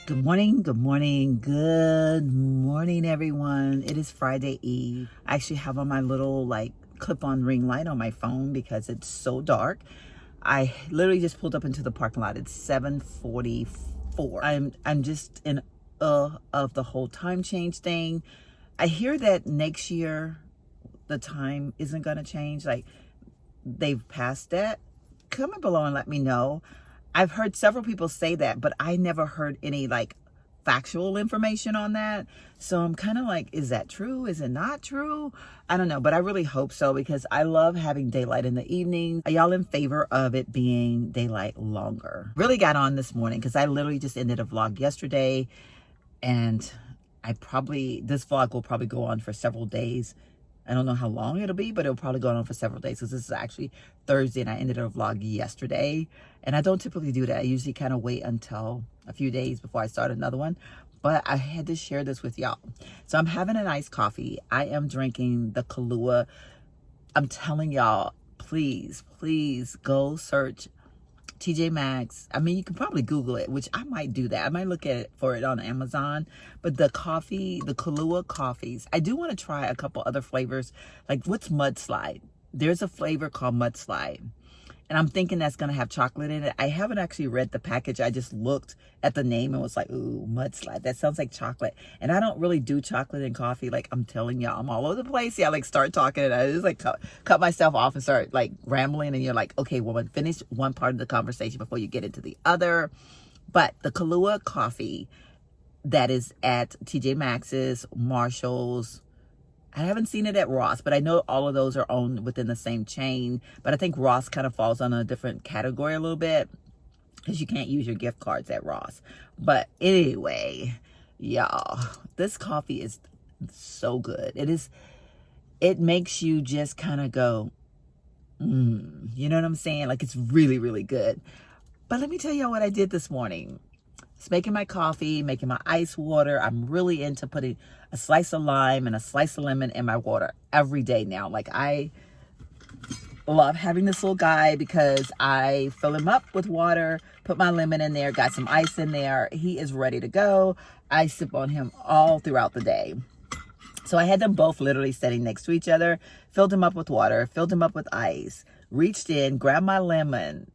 Good morning, good morning, good morning, everyone. It is Friday Eve. I actually have on my little clip-on ring light on my phone because it's so dark. I literally just pulled up into the parking lot. It's 7:44. I'm just in awe of the whole time change thing. I hear that next year the time isn't gonna change. Like they've passed that. Comment below and let me know. I've heard several people say that, but I never heard any factual information on that. So I'm kind of like, is that true? Is it not true? I don't know, but I really hope so because I love having daylight in the evening. Are y'all in favor of it being daylight longer? Really got on this morning because I literally just ended a vlog yesterday, and this vlog will probably go on for several days. I don't know how long it'll be, but it'll probably go on for several days because this is actually Thursday and I ended a vlog yesterday. And I don't typically do that. I usually kind of wait until a few days before I start another one. But I had to share this with y'all. So I'm having an iced coffee. I am drinking the Kahlua. I'm telling y'all, please, please go search TJ Maxx. I mean, you can probably Google it, which I might do that. I might look for it on Amazon. But the coffee, the Kahlua coffees, I do want to try a couple other flavors. Like, what's Mudslide? There's a flavor called Mudslide, and I'm thinking that's going to have chocolate in it. I haven't actually read the package. I just looked at the name and was like, ooh, Mudslide. That sounds like chocolate. And I don't really do chocolate in coffee. Like, I'm telling y'all, I'm all over the place. Yeah, I start talking and I just cut myself off and start rambling. And you're like, okay, woman, finish one part of the conversation before you get into the other. But the Kahlua coffee that is at TJ Maxx's, Marshall's, I haven't seen it at Ross, but I know all of those are owned within the same chain. But I think Ross kind of falls on a different category a little bit because you can't use your gift cards at Ross. But anyway, y'all, this coffee is so good. It makes you just kind of go, you know what I'm saying? Like, it's really, really good. But let me tell y'all what I did this morning. It's making my coffee, making my ice water. I'm really into putting a slice of lime and a slice of lemon in my water every day now. Like, I love having this little guy because I fill him up with water, put my lemon in there, got some ice in there. He is ready to go. I sip on him all throughout the day. So I had them both literally sitting next to each other, filled him up with water, filled him up with ice, reached in, grabbed my lemon.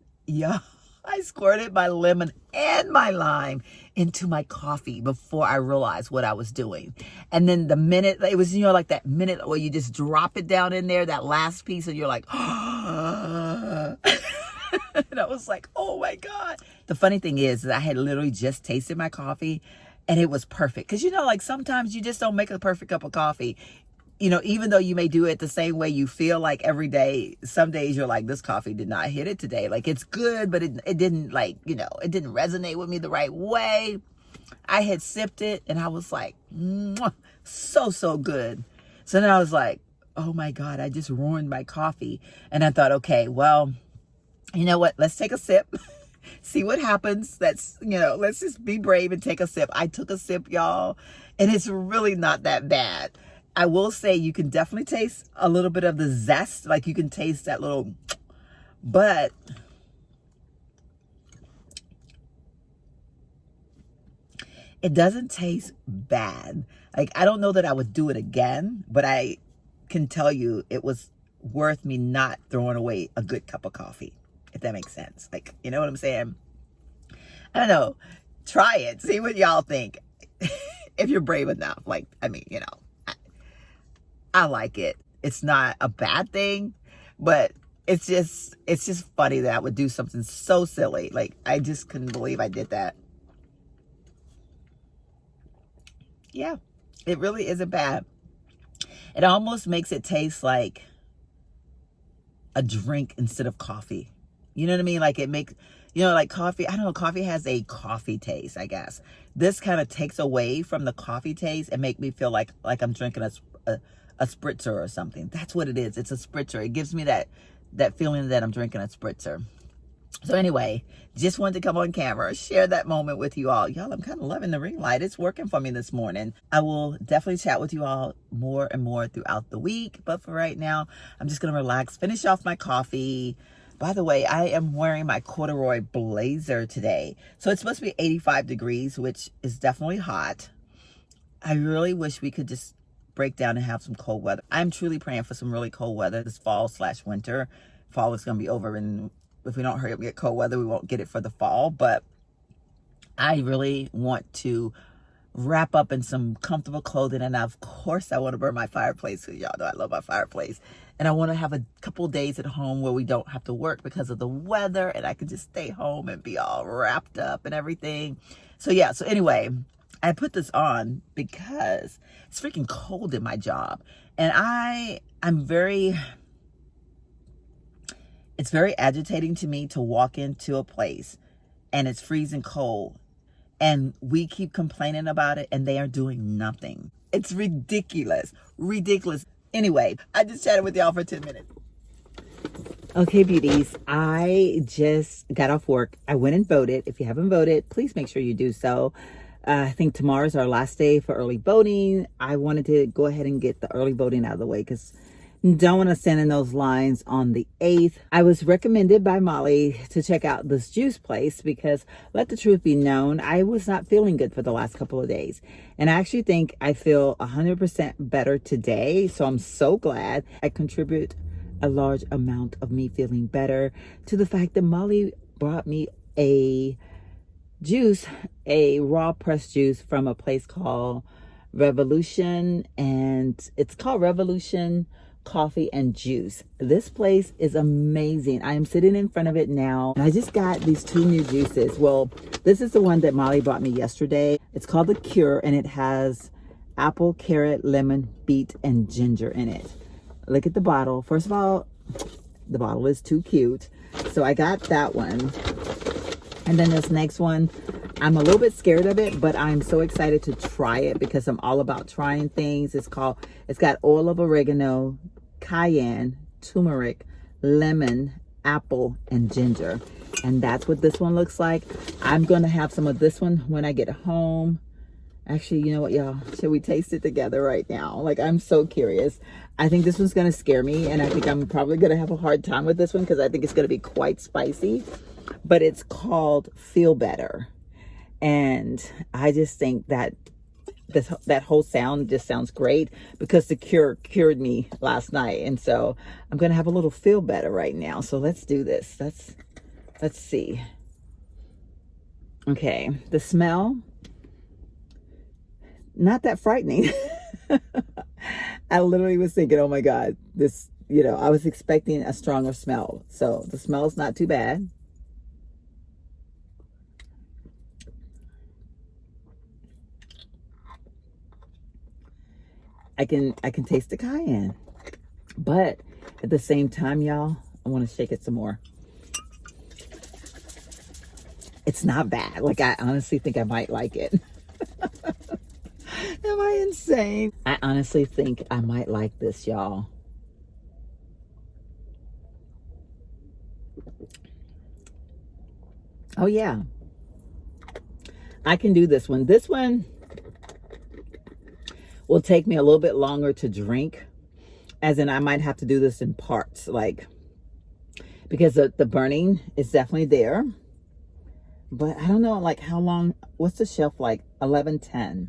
I squirted my lemon and my lime into my coffee before I realized what I was doing. And then the minute, it was, like that minute where you just drop it down in there, that last piece, and you're like, and I was like, oh my God. The funny thing is that I had literally just tasted my coffee and it was perfect. Because, sometimes you just don't make a perfect cup of coffee. Even though you may do it the same way you feel like every day, some days you're like, this coffee did not hit it today. Like, it's good, but it didn't it didn't resonate with me the right way. I had sipped it and I was like, mwah, so good. So then I was like, oh my God, I just ruined my coffee. And I thought, okay, well, you know what? Let's take a sip. See what happens. Let's just be brave and take a sip. I took a sip, y'all, and it's really not that bad. I will say you can definitely taste a little bit of the zest. Like, you can taste that little, but it doesn't taste bad. Like, I don't know that I would do it again, but I can tell you it was worth me not throwing away a good cup of coffee, if that makes sense. Like, you know what I'm saying? I don't know. Try it. See what y'all think. If you're brave enough. I like it. It's not a bad thing, but it's just funny that I would do something so silly. Like, I just couldn't believe I did that. Yeah, it really isn't bad. It almost makes it taste like a drink instead of coffee. You know what I mean? Like, it makes, like coffee, I don't know, coffee has a coffee taste, I guess. This kind of takes away from the coffee taste and make me feel like I'm drinking a spritzer or something. That's what it is. It's a spritzer. It gives me that feeling that I'm drinking a spritzer. So anyway, just wanted to come on camera, share that moment with you all. Y'all, I'm kind of loving the ring light. It's working for me this morning. I will definitely chat with you all more and more throughout the week. But for right now, I'm just going to relax, finish off my coffee, By the way, I am wearing my corduroy blazer today. So it's supposed to be 85 degrees, which is definitely hot. I really wish we could just break down and have some cold weather. I'm truly praying for some really cold weather this fall/winter. Fall is going to be over, and if we don't hurry up and get cold weather, we won't get it for the fall. But I really want to wrap up in some comfortable clothing, and of course I want to burn my fireplace, because y'all know I love my fireplace, and I want to have a couple days at home where we don't have to work because of the weather, and I can just stay home and be all wrapped up and everything. So yeah, so anyway, I put this on because it's freaking cold in my job, and it's very agitating to me to walk into a place and it's freezing cold, and we keep complaining about it, and they are doing nothing. It's ridiculous. Ridiculous. Anyway, I just chatted with y'all for 10 minutes. Okay, beauties, I just got off work. I went and voted. If you haven't voted, please make sure you do so. I think tomorrow's our last day for early voting. I wanted to go ahead and get the early voting out of the way because don't want to stand in those lines on the 8th. I was recommended by Molly to check out this juice place because, let the truth be known, I was not feeling good for the last couple of days. And I actually think I feel 100% better today. So I'm so glad. I contribute a large amount of me feeling better to the fact that Molly brought me a juice, a raw pressed juice from a place called Revolution, and it's called Revolution Coffee and Juice. This place is amazing. I am sitting in front of it now, and I just got these 2 new juices. Well, this is the one that Molly brought me yesterday. It's called the Cure, and it has apple, carrot, lemon, beet, and ginger in it. Look at the bottle. First of all, the bottle is too cute, so I got that one. And then this next one, I'm a little bit scared of it, but I'm so excited to try it because I'm all about trying things. It's got oil of oregano, cayenne, turmeric, lemon, apple, and ginger. And that's what this one looks like. I'm going to have some of this one when I get home. Actually, you know what, y'all? Should we taste it together right now? Like, I'm so curious. I think this one's going to scare me, and I think I'm probably going to have a hard time with this one because I think it's going to be quite spicy. But it's called Feel Better. And I just think that that whole sound just sounds great because the Cure cured me last night. And so I'm going to have a little feel better right now. So let's do this. Let's see. Okay. The smell, not that frightening. I literally was thinking, oh my God, this, I was expecting a stronger smell. So the smell's not too bad. I can taste the cayenne, but at the same time, y'all, I want to shake it some more. It's not bad. Like, I honestly think I might like it. Am I insane? I honestly think I might like this, y'all. Oh yeah, I can do this one. This one will take me a little bit longer to drink, as in I might have to do this in parts, like, because the burning is definitely there. But I don't know, like, how long, what's the shelf like? 11-10.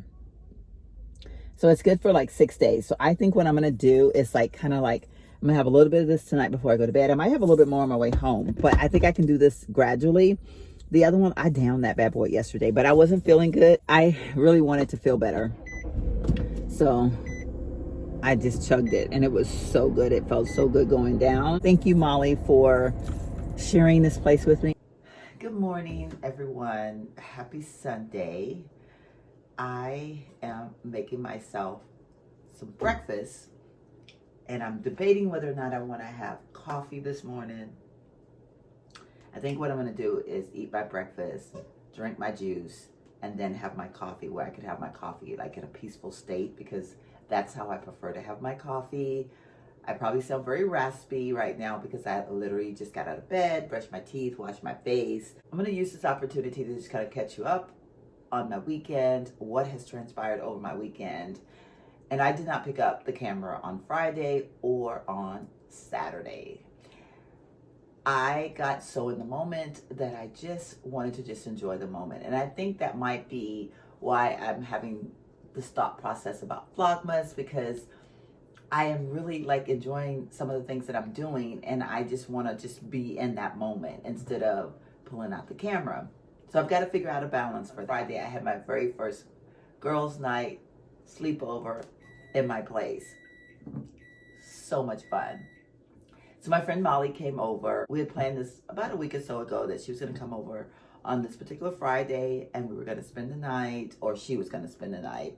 So it's good for like 6 days. So I think what I'm going to do is like, kind of like, I'm going to have a little bit of this tonight before I go to bed. I might have a little bit more on my way home, but I think I can do this gradually. The other one, I downed that bad boy yesterday, but I wasn't feeling good. I really wanted to feel better. So I just chugged it, and it was so good. It felt so good going down. Thank you, Molly, for sharing this place with me. Good morning, everyone. Happy Sunday. I am making myself some breakfast, and I'm debating whether or not I want to have coffee this morning. I think what I'm going to do is eat my breakfast, drink my juice, and then have my coffee, where I could have my coffee like in a peaceful state, because that's how I prefer to have my coffee. I probably sound very raspy right now because I literally just got out of bed, brushed my teeth, washed my face. I'm going to use this opportunity to just kind of catch you up on my weekend, what has transpired over my weekend. And I did not pick up the camera on Friday or on Saturday. I got so in the moment that I just wanted to just enjoy the moment. And I think that might be why I'm having this thought process about Vlogmas, because I am really like enjoying some of the things that I'm doing, and I just want to just be in that moment instead of pulling out the camera. So I've got to figure out a balance. For Friday, I had my very first girls' night sleepover in my place. So much fun. So my friend Molly came over. We had planned this about a week or so ago that she was going to come over on this particular Friday, and we were going to spend the night, or she was going to spend the night,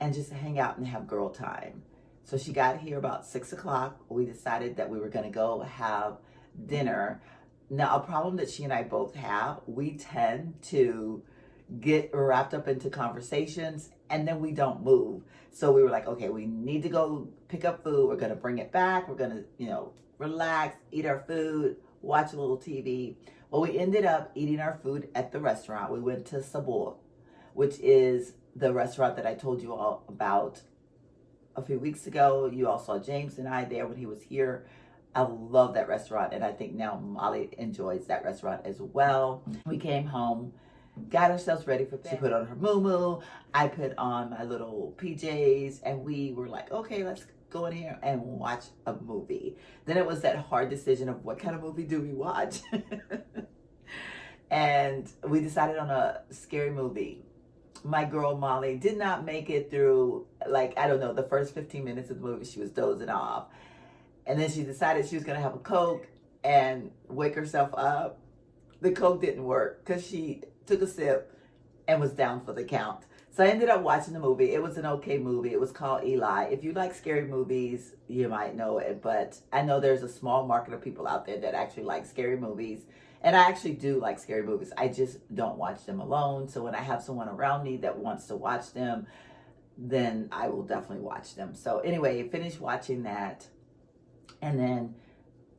and just hang out and have girl time. So she got here about 6 o'clock. We decided that we were going to go have dinner. Now, a problem that she and I both have, we tend to get wrapped up into conversations and then we don't move. So we were like, okay, we need to go pick up food. We're going to bring it back. We're going to, relax, eat our food, watch a little TV. Well, we ended up eating our food at the restaurant. We went to Sabor, which is the restaurant that I told you all about a few weeks ago. You all saw James and I there when he was here. I love that restaurant, and I think now Molly enjoys that restaurant as well. We came home, got ourselves ready for bed. She put on her muumuu, I put on my little PJs, and we were like, okay, let's go in here and watch a movie. Then it was that hard decision of what kind of movie do we watch? And we decided on a scary movie. My girl Molly did not make it through, the first 15 minutes of the movie. She was dozing off. And then she decided she was going to have a Coke and wake herself up. The Coke didn't work because she took a sip and was down for the count. So I ended up watching the movie. It was an okay movie. It was called Eli. If you like scary movies, you might know it. But I know there's a small market of people out there that actually like scary movies. And I actually do like scary movies. I just don't watch them alone. So when I have someone around me that wants to watch them, then I will definitely watch them. So anyway, finished watching that. And then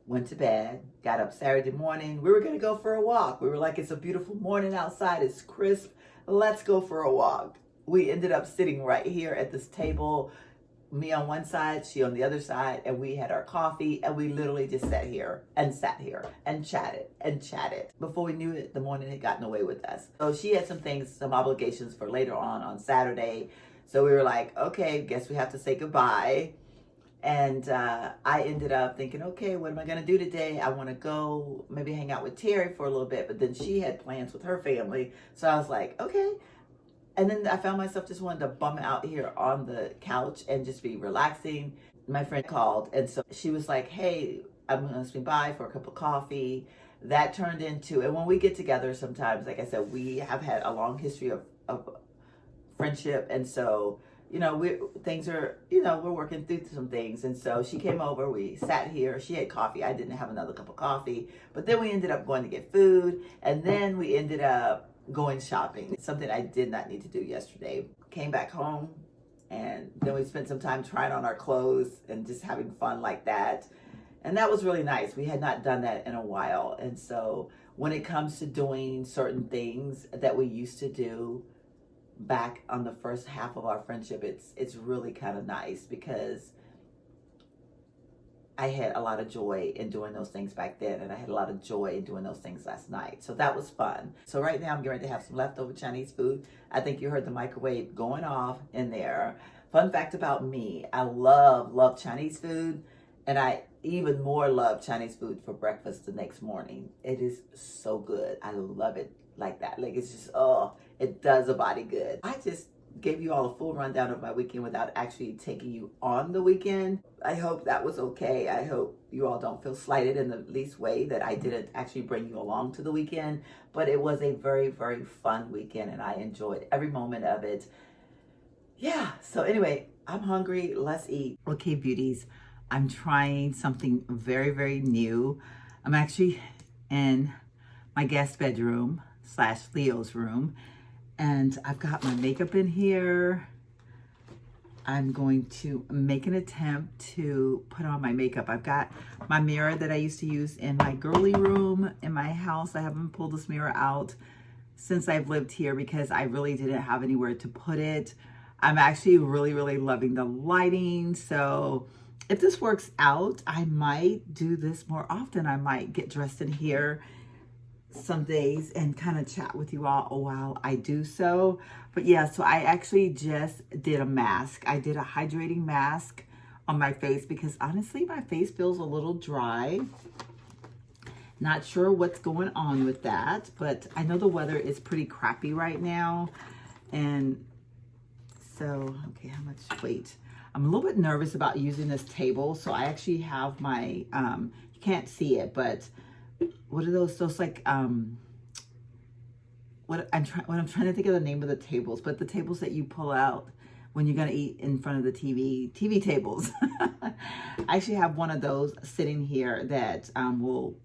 went to bed, got up Saturday morning. We were going to go for a walk. We were like, it's a beautiful morning outside. It's crisp. Let's go for a walk. We ended up sitting right here at this table, me on one side, she on the other side, and we had our coffee, and we literally just sat here and chatted and chatted. Before we knew it, the morning had gotten away with us. So she had some obligations for later on Saturday. So we were like, okay, guess we have to say goodbye. And I ended up thinking, okay, what am I going to do today? I want to go maybe hang out with Terry for a little bit. But then she had plans with her family. So I was like, okay. And then I found myself just wanting to bum out here on the couch and just be relaxing. My friend called. And so she was like, hey, I'm going to swing by for a cup of coffee. That turned into, and when we get together sometimes, like I said, we have had a long history of friendship. And so we're working through some things. And so she came over, we sat here, she had coffee. I didn't have another cup of coffee, but then we ended up going to get food. And then we ended up going shopping, something I did not need to do yesterday. Came back home, and then we spent some time trying on our clothes and just having fun like that. And that was really nice. We had not done that in a while. And so when it comes to doing certain things that we used to do back on the first half of our friendship, it's really kind of nice, because I had a lot of joy in doing those things back then, and I had a lot of joy in doing those things last night. So that was fun. So right now I'm getting ready to have some leftover Chinese food. I think you heard the microwave going off in there. Fun fact about me, I love Chinese food, and I even more love Chinese food for breakfast the next morning. It is so good. I love it like that. Like, it's just, it does a body good. I just gave you all a full rundown of my weekend without actually taking you on the weekend. I hope that was okay. I hope you all don't feel slighted in the least way that I didn't actually bring you along to the weekend. But it was a very, very fun weekend, and I enjoyed every moment of it. Yeah, so anyway, I'm hungry. Let's eat. Okay, beauties, I'm trying something very, very new. I'm actually in my guest bedroom / Leo's room, and I've got my makeup in here. I'm going to make an attempt to put on my makeup. I've got my mirror that I used to use in my girly room in my house. I haven't pulled this mirror out since I've lived here because I really didn't have anywhere to put it. I'm actually really, really loving the lighting. So if this works out, I might do this more often. I might get dressed in here some days and kind of chat with you all while I do so. But yeah, so I actually just did a mask. I did a hydrating mask on my face because honestly, my face feels a little dry. Not sure what's going on with that, but I know the weather is pretty crappy right now. And so, okay, how much weight? I'm a little bit nervous about using this table. So I actually have my, you can't see it, but what are those? Those like, what I'm trying to think of the name of the tables, but the tables that you pull out when you're gonna eat in front of the TV tables. I actually have one of those sitting here that will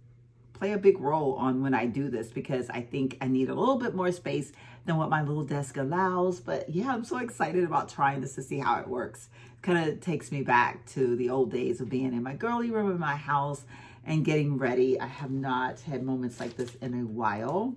play a big role on when I do this, because I think I need a little bit more space than what my little desk allows. But yeah, I'm so excited about trying this to see how it works. Kind of takes me back to the old days of being in my girly room in my house and getting ready. I have not had moments like this in a while.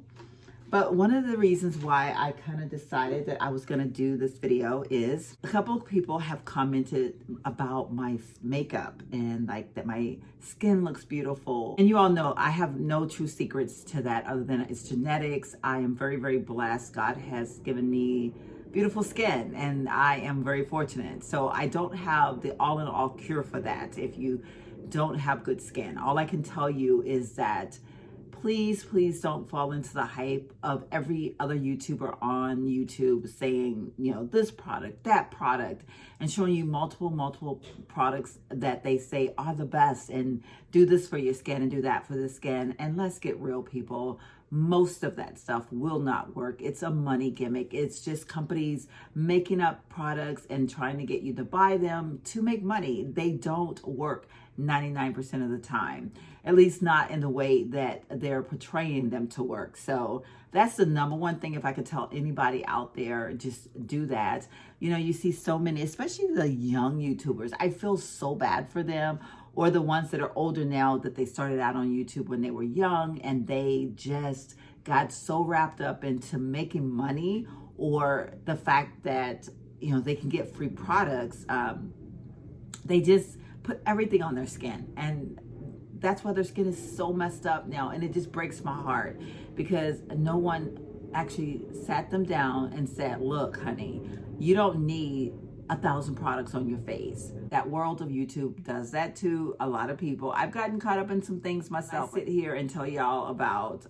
But one of the reasons why I kind of decided that I was going to do this video is a couple of people have commented about my makeup and like that my skin looks beautiful. And you all know I have no true secrets to that other than it's genetics. I am very, very blessed. God has given me beautiful skin and I am very fortunate. So I don't have the all-in-all cure for that if you don't have good skin. All I can tell you is that please, please don't fall into the hype of every other YouTuber on YouTube saying, you know, this product, that product, and showing you multiple products that they say are the best and do this for your skin and do that for the skin. And let's get real, people. Most of that stuff will not work. It's a money gimmick. It's just companies making up products and trying to get you to buy them to make money. They don't work 99% of the time, at least not in the way that they're portraying them to work. So that's the number one thing. If I could tell anybody out there, just do that. You know, you see so many, especially the young YouTubers. I feel so bad for them, or the ones that are older now that they started out on YouTube when they were young and they just got so wrapped up into making money, or the fact that, you know, they can get free products. They just put everything on their skin, and that's why their skin is so messed up now. And it just breaks my heart because no one actually sat them down and said, look, honey, you don't need 1,000 products on your face. That world of YouTube does that to a lot of people. I've gotten caught up in some things myself. I sit here and tell y'all about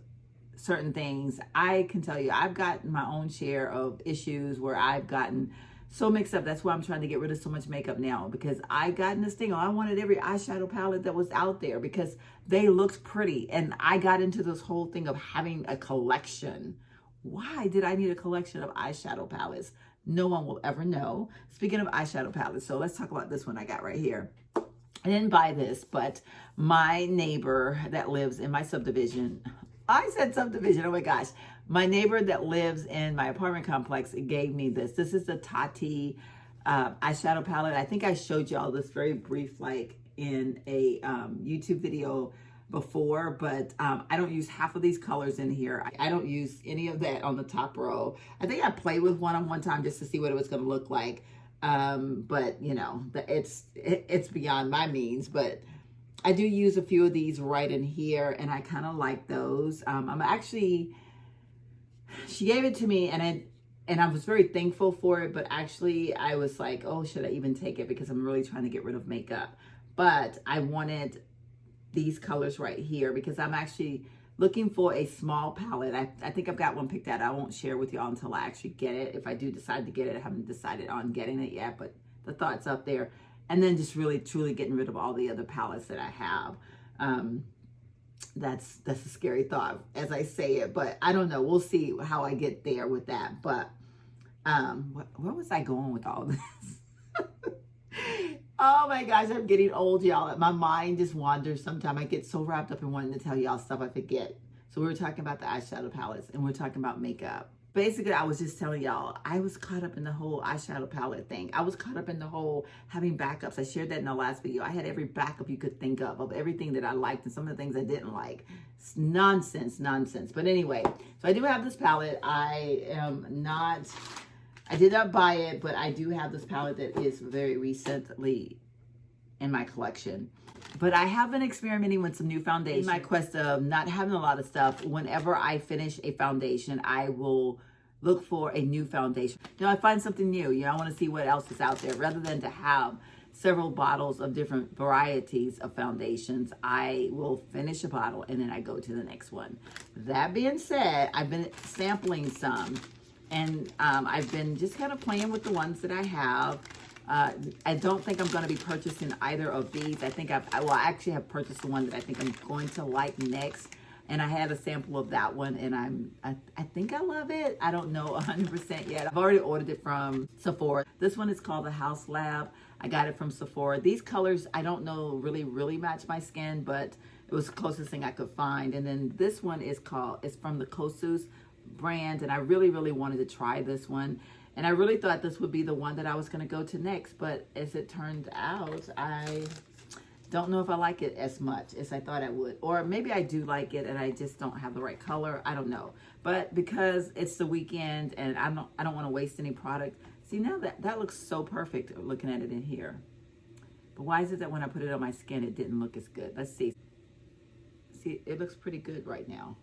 certain things. I can tell you I've gotten my own share of issues where I've gotten so mixed up. That's why I'm trying to get rid of so much makeup now, because I got in this thing. I wanted every eyeshadow palette that was out there because they looked pretty. And I got into this whole thing of having a collection. Why did I need a collection of eyeshadow palettes? No one will ever know. Speaking of eyeshadow palettes, so let's talk about this one I got right here. I didn't buy this, but my neighbor that lives in my subdivision, I said subdivision, oh my gosh. My neighbor that lives in my apartment complex gave me this. This is the Tati eyeshadow palette. I think I showed y'all this very brief, like in a YouTube video before, but I don't use half of these colors in here. I don't use any of that on the top row. I think I played with one time just to see what it was going to look like. But you know, it's beyond my means, but I do use a few of these right in here, and I kind of like those. I'm actually, she gave it to me, and I was very thankful for it, but actually I was like, oh, should I even take it? Because I'm really trying to get rid of makeup. But I wanted these colors right here because I'm actually looking for a small palette. I think I've got one picked out. I won't share with y'all until I actually get it. If I do decide to get it, I haven't decided on getting it yet, but the thought's up there. And then just really, truly getting rid of all the other palettes that I have. That's a scary thought as I say it, but I don't know. We'll see how I get there with that. But where was I going with all this? Oh my gosh, I'm getting old, y'all. My mind just wanders sometimes. I get so wrapped up in wanting to tell y'all stuff I forget. So we were talking about the eyeshadow palettes and we're talking about makeup. Basically, I was just telling y'all, I was caught up in the whole eyeshadow palette thing. I was caught up in the whole having backups. I shared that in the last video. I had every backup you could think of everything that I liked and some of the things I didn't like. It's nonsense. But anyway, so I do have this palette. I did not buy it, but I do have this palette that is very recently in my collection. But I have been experimenting with some new foundations. In my quest of not having a lot of stuff, whenever I finish a foundation, I will look for a new foundation. I find something new. I want to see what else is out there. Rather than to have several bottles of different varieties of foundations, I will finish a bottle and then I go to the next one. That being said, I've been sampling some, and I've been just kind of playing with the ones that I have. I don't think I'm going to be purchasing either of these. I think I actually have purchased the one that I think I'm going to like next. And I had a sample of that one, and I think I love it. I don't know 100% yet. I've already ordered it from Sephora. This one is called the House Lab. I got it from Sephora. These colors, I don't know, really match my skin, but it was the closest thing I could find. And then this one is it's from the Kossus brand, and I really wanted to try this one. And I really thought this would be the one that I was going to go to next, but as it turned out, I don't know if I like it as much as I thought I would. Or maybe I do like it and I just don't have the right color. I don't know. But because it's the weekend and I don't want to waste any product. See, now that looks so perfect looking at it in here. But why is it that when I put it on my skin, it didn't look as good? Let's see. See, it looks pretty good right now.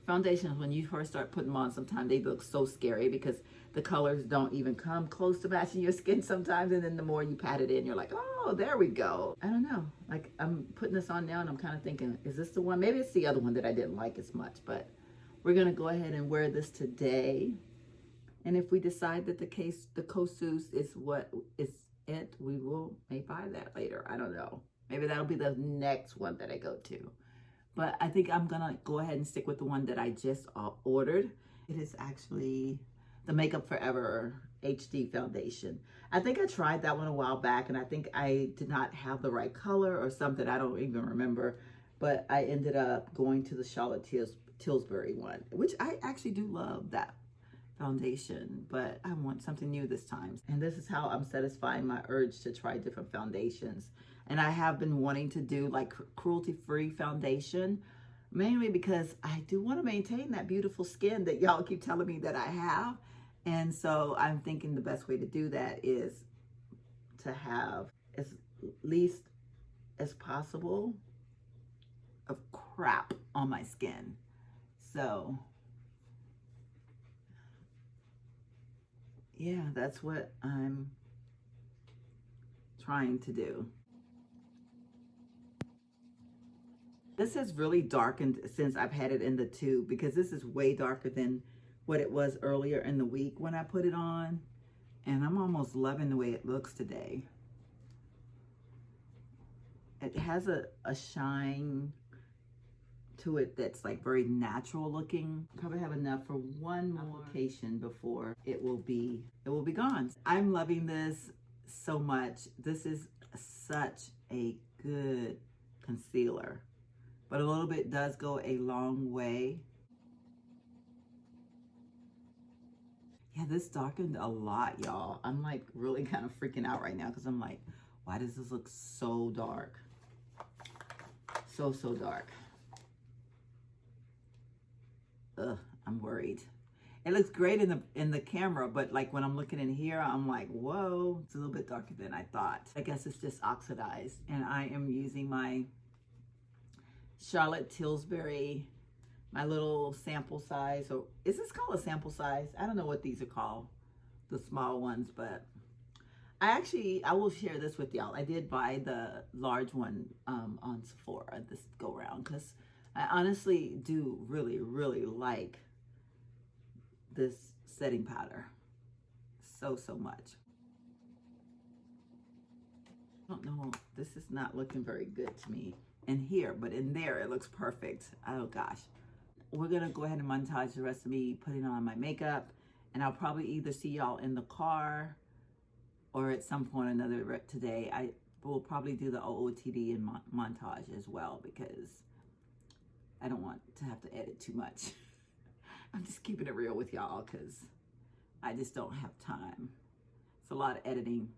Foundations, when you first start putting them on, sometimes they look so scary because the colors don't even come close to matching your skin sometimes. And then the more you pat it in, you're like, oh, there we go. I don't know. Like, I'm putting this on now and I'm kind of thinking, is this the one? Maybe it's the other one that I didn't like as much, but we're going to go ahead and wear this today. And if we decide that the Kossus is what is it, we may buy that later. I don't know. Maybe that'll be the next one that I go to. But I think I'm going to go ahead and stick with the one that I just ordered. It is actually the Makeup Forever HD foundation. I think I tried that one a while back, and I think I did not have the right color or something. I don't even remember. But I ended up going to the Charlotte Tilbury one, which I actually do love that foundation. But I want something new this time. And this is how I'm satisfying my urge to try different foundations. And I have been wanting to do like cruelty-free foundation, mainly because I do want to maintain that beautiful skin that y'all keep telling me that I have. And so I'm thinking the best way to do that is to have as least as possible of crap on my skin. So yeah, that's what I'm trying to do. This has really darkened since I've had it in the tube, because this is way darker than what it was earlier in the week when I put it on. And I'm almost loving the way it looks today. It has a shine to it that's like very natural looking. Probably have enough for one more application before it will be gone. I'm loving this so much. This is such a good concealer, but a little bit does go a long way. Yeah, this darkened a lot, y'all. I'm like really kind of freaking out right now because I'm like, why does this look so dark? So dark. Ugh, I'm worried. It looks great in the camera, but like when I'm looking in here, I'm like, whoa, it's a little bit darker than I thought. I guess it's just oxidized. And I am using my Charlotte Tilbury, my little sample size. Or is this called a sample size? I don't know what these are called, the small ones, but I will share this with y'all. I did buy the large one on Sephora this go round because I honestly do really like this setting powder so much. I don't know, this is not looking very good to me in here, but in there it looks perfect. Oh gosh. We're gonna go ahead and montage the rest of me putting on my makeup, and I'll probably either see y'all in the car or at some point or another today. I will probably do the OOTD and montage as well because I don't want to have to edit too much. I'm just keeping it real with y'all because I just don't have time. It's a lot of editing.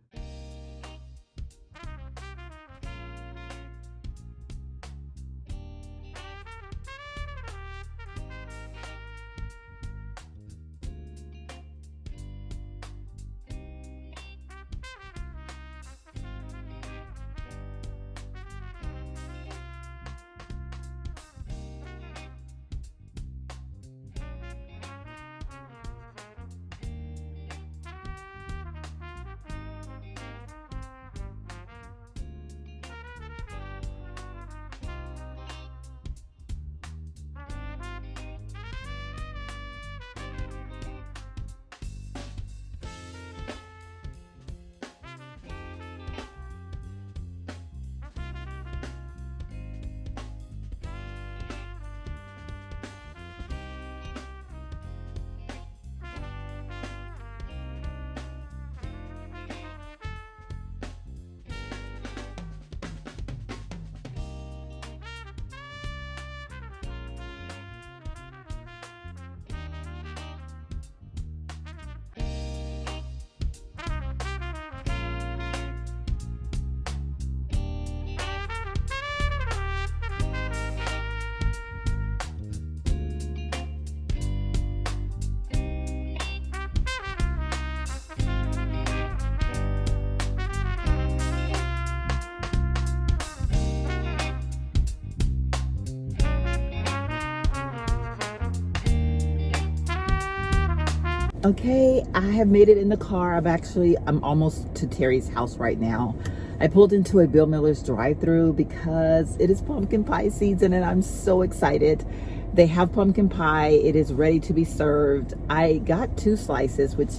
Okay, I have made it in the car. I'm almost to Terry's house right now. I pulled into a Bill Miller's drive-thru because it is pumpkin pie season and I'm so excited. They have pumpkin pie. It is ready to be served. I got 2 slices, which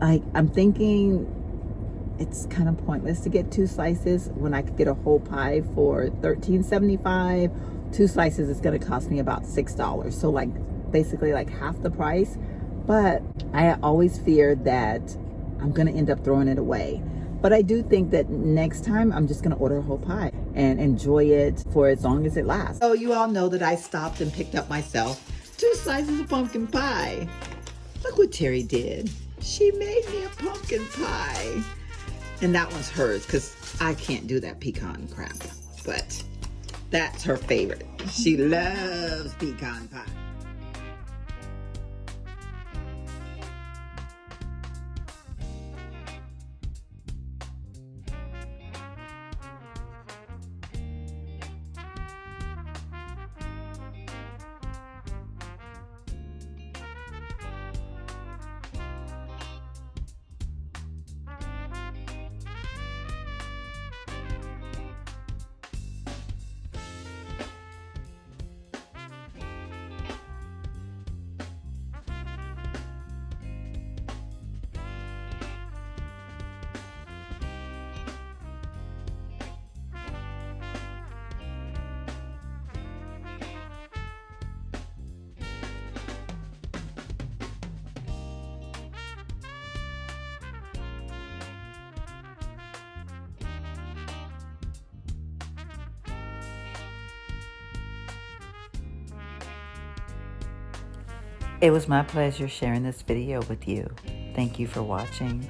I'm thinking it's kind of pointless to get 2 slices when I could get a whole pie for $13.75. 2 slices is going to cost me about $6. So like basically like half the price. But I always feared that I'm going to end up throwing it away. But I do think that next time I'm just going to order a whole pie and enjoy it for as long as it lasts. So you all know that I stopped and picked up myself 2 slices of pumpkin pie. Look what Terry did. She made me a pumpkin pie. And that one's hers because I can't do that pecan crap. But that's her favorite. She loves pecan pie. It was my pleasure sharing this video with you. Thank you for watching.